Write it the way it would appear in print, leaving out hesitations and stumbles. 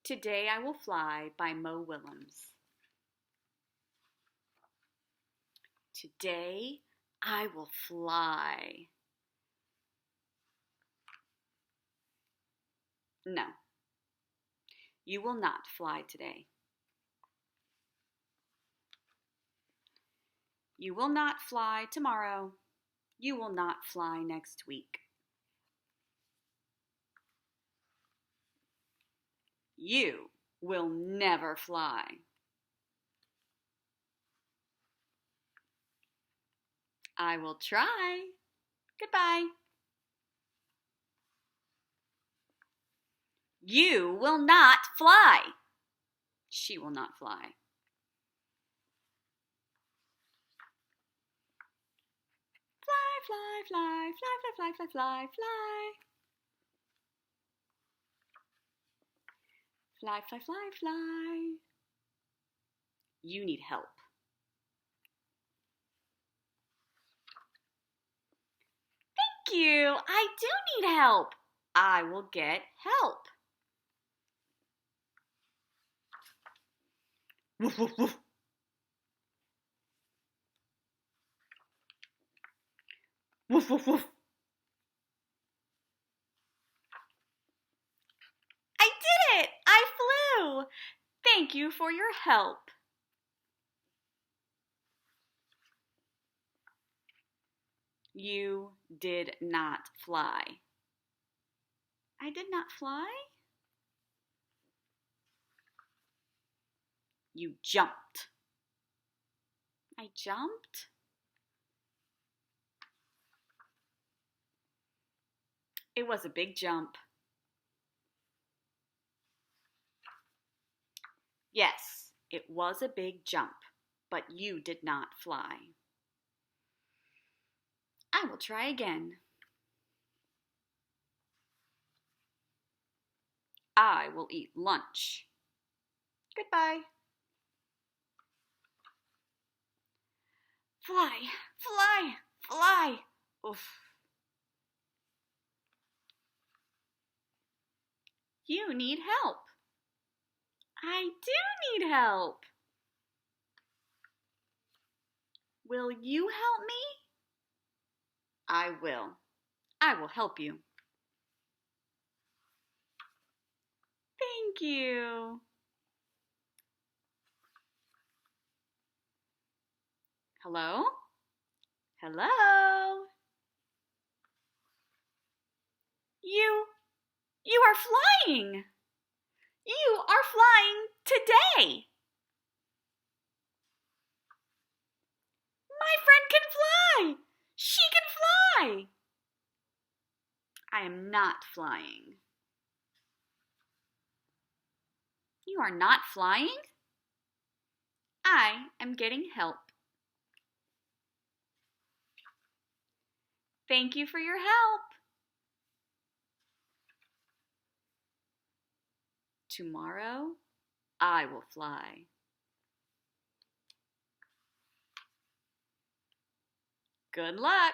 Today I Will Fly by Mo Willems. Today I will fly. No, you will not fly today. You will not fly tomorrow. You will not fly next week. You will never fly. I will try. Goodbye. You will not fly. She will not fly. Fly, fly, fly, fly, fly, fly, fly, fly, fly. Fly, fly, fly, fly. You need help. Thank you. I do need help. I will get help. Woof, woof, woof. Woof, woof, woof. I did it! I flew! Thank you for your help. You did not fly. I did not fly? You jumped. I jumped? It was a big jump. Yes, it was a big jump, but you did not fly. I will try again. I will eat lunch. Goodbye. Fly, fly, fly. Oof. You need help. I do need help. Will you help me? I will. I will help you. Thank you. Hello? Hello? You are flying. You are flying today. My friend can fly. She can fly. I am not flying. You are not flying? I am getting help. Thank you for your help. Tomorrow, I will fly. Good luck.